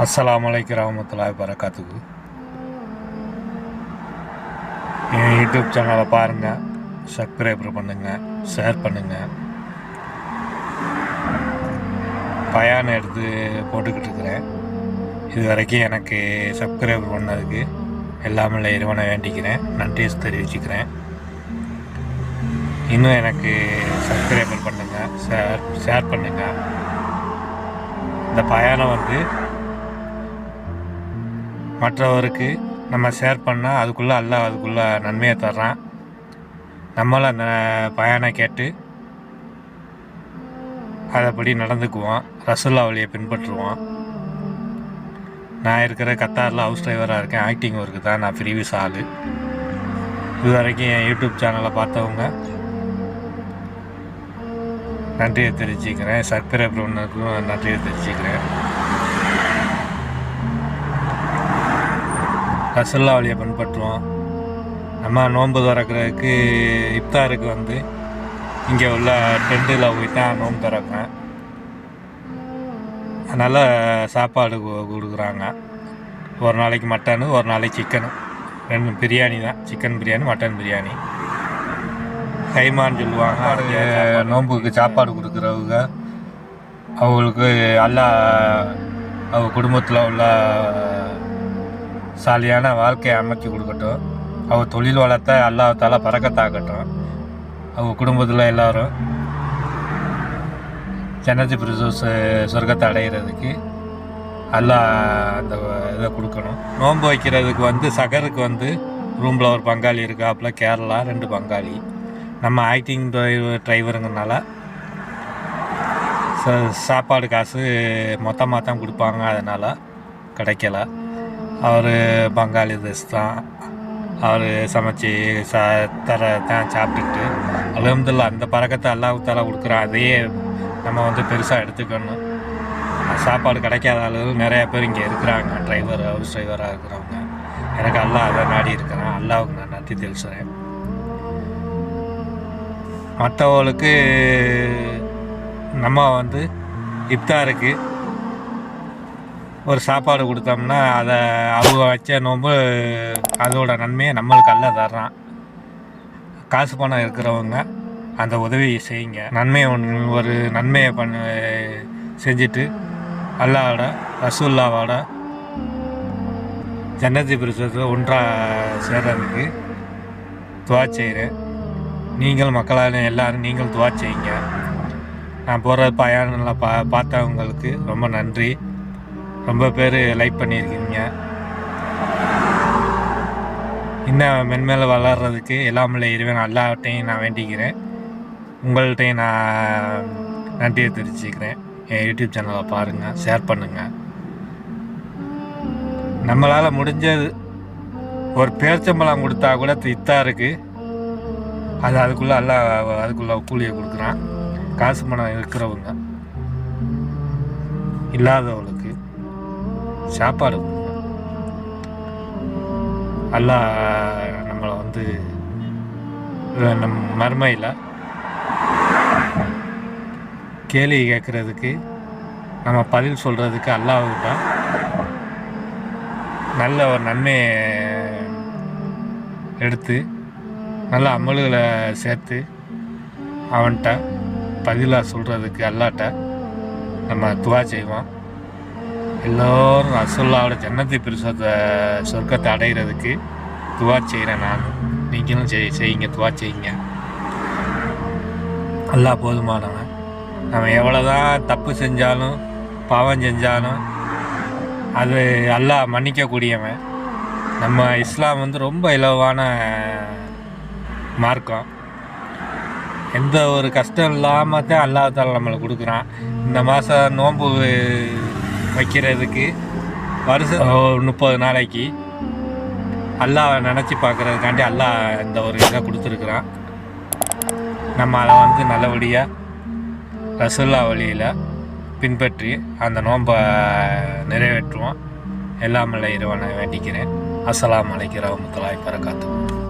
அஸ்ஸலாமு வரஹ்மத்துல்லாஹி வபரகாத்துஹு. என் யூடியூப் சேனலை பாருங்கள், சப்ஸ்கிரைப் பண்ணுங்கள், ஷேர் பண்ணுங்கள். பயான் எடுத்து போட்டுக்கிட்டு இருக்கிறேன். இது வரைக்கும் எனக்கு சப்ஸ்கிரைப் பண்ணதுக்கு எல்லாமே இறைவனை வேண்டிக்கிறேன், நன்றி தெரிவிச்சுக்கிறேன். இன்னும் எனக்கு சப்ஸ்கிரைபர் பண்ணுங்கள், ஷேர் பண்ணுங்கள். இந்த பயானம் மற்றவருக்கு நம்ம ஷேர் பண்ணால் அதுக்குள்ளே அதுக்குள்ளே நன்மையை தர்றான். நம்மளும் அந்த பயானை கேட்டு அதைப்படி நடந்துக்குவோம், ரசூலுல்லாஹ் வழியை பின்பற்றுவோம். நான் இருக்கிற கத்தாரில் ஹவுஸ் டிரைவராக இருக்கேன். ஆக்டிங் ஒர்க்கு தான் நான் ஃப்ரீவிஸ் ஆள். இது வரைக்கும் என் யூடியூப் சேனலை பார்த்தவங்க நன்றியை தெரிவிச்சுக்கிறேன். சப்ஸ்கிரைப் பண்ணதுக்கும் நன்றியை தெரிவிச்சுக்கிறேன். ரசூலுல்லாஹ் வழியை பின்பற்றுவோம். நம்ம நோன்பு திறக்கிறதுக்கு இஃப்தாருக்கு இங்கே உள்ள டென்ட்டில் போய் தான் நோன்பு திறக்கிறேன். அதனால் சாப்பாடு கொடுக்குறாங்க. ஒரு நாளைக்கு மட்டனு, ஒரு நாளைக்கு சிக்கனு, 2 பிரியாணி தான். சிக்கன் பிரியாணி, மட்டன் பிரியாணி, கைமான்னு சொல்லுவாங்க. நோன்புக்கு சாப்பாடு கொடுக்குறவங்க அவங்களுக்கு அவங்க குடும்பத்தில் உள்ள சாலியான வாழ்க்கையை அமைச்சு கொடுக்கட்டும். அவங்க தொழில் வளத்தை அல்லாஹ்தால பரக்கத்தாக்கட்டும். அவங்க குடும்பத்தில் எல்லோரும் ஜன்னத்துல் ஃபிர்தௌஸ் சொர்க்கத்தை அடைகிறதுக்கு அல்லாஹ் அந்த இதை கொடுக்கணும். நோன்பு வைக்கிறதுக்கு சகருக்கு ரூமில் ஒரு பங்காளி இருக்காப்புல, கேரளா 2 பங்காளி. நம்ம ஆக்டிங் டிரைவருங்கனால சாப்பாடு காசு மொத்தமாக தான் கொடுப்பாங்க, அதனால் கிடைக்கல. அவர் பங்காளி தான், அவர் சமைச்சி தான் சாப்பிட்டுட்டு அல்ஹம்துலில்லாஹ் அந்த பறக்கத்தை அல்லாஹ்தாலா கொடுக்குறான். அதையே நம்ம பெருசாக எடுத்துக்கணும். சாப்பாடு கிடைக்காத ஆளுகள் நிறையா பேர் இங்கே இருக்கிறாங்க, ஹவுஸ் டிரைவராக இருக்கிறவங்க. எனக்கு அல்லாஹ் அதை நாடி இருக்கிறேன். அல்லாஹ்வுக்கு நான் நன்றி தெரிவிச்சுறேன். மற்றவங்களுக்கு நம்ம இஃப்தாருக்கு ஒரு சாப்பாடு கொடுத்தோம்னா அதை அவங்க வச்ச நோன்பு அதோட நன்மையை நம்மளுக்கு அல்லாஹ் தர்றான். காசு பணம் இருக்கிறவங்க அந்த உதவியை செய்யுங்க. ஒரு நன்மையை செஞ்சுட்டு அல்லாஹ்வோட ரசூலுல்லாஹ்வோட ஜன்னத்துல் ஃபிர்தௌஸில் ஒன்றாக சேர்றதுக்கு துவா செய்கிறேன். நீங்கள் மக்களால் எல்லோரும் நீங்கள் துவா செய்யுங்க. நான் போகிற பயானெல்லாம் பார்த்தவங்களுக்கு ரொம்ப நன்றி. ரொம்ப பேர் லைக் பண்ணியிருக்கீங்க. இன்னும் மென்மேலே வளர்கிறதுக்கு எல்லாமே இறைவன் அல்லாஹ்ட்டையும் நான் வேண்டிக்கிறேன். உங்கள்கிட்டையும் நான் நன்றியை தெரிவிச்சுக்கிறேன். என் யூடியூப் சேனலை பாருங்கள், ஷேர் பண்ணுங்கள். நம்மளால் முடிஞ்சது ஒரு பேரிச்சம்பழம் கொடுத்தா கூட இஃப்தாருக்கு அதுக்குள்ளே அதுக்குள்ளே கூலியை கொடுக்குறான். காசு பணம் இருக்கிறவங்க இல்லாதவங்களுக்கு சாப்பாடு அல்லாஹ் நம்மளை நம் மறுமையில் கேள்வி கேட்குறதுக்கு நம்ம பதில் சொல்கிறதுக்கு அல்லாஹ்கிட்ட நல்ல ஒரு நன்மையை எடுத்து நல்ல அமல்களை சேர்த்து அவன்கிட்ட பதிலாக சொல்கிறதுக்கு அல்லாஹ்ட்ட நம்ம துவா செய்வோம். எல்லோரும் ரசூலுல்லாஹ்வோட ஜன்னத்துல் ஃபிர்தௌஸ் சொர்க்கத்தை அடைகிறதுக்கு துவா செய்கிறேன். நான் நீங்களும் செய்யுங்க, துவா செய்யுங்க. அல்லாஹ் போதுமானவன். நம்ம எவ்வளோதான் தப்பு செஞ்சாலும் பாவம் செஞ்சாலும் அது அல்லாஹ் மன்னிக்கக்கூடியவன். நம்ம இஸ்லாம் ரொம்ப இலவான மார்க்கம். எந்த ஒரு கஷ்டம் இல்லாமல் தான் அல்லாஹ்தாலா நம்மளை கொடுக்குறான். இந்த மாதம் நோன்பு வைக்கிறதுக்கு வருஷம் 30 நாளைக்கு அல்லாஹ் நினச்சி பார்க்குறதுக்காண்டி அல்லாஹ் இந்த ஒரு இதை கொடுத்துருக்குறான். நம்ம அதை நல்லபடியாக ரசூலுல்லாஹ் வழியில் பின்பற்றி அந்த நோன்பை நிறைவேற்றுவோம். எல்லாமே இறைவனை வேண்டிக்கிறேன். அஸ்ஸலாமு அலைக்கும் வரஹ்மத்துல்லாஹி வபரகாத்துஹு.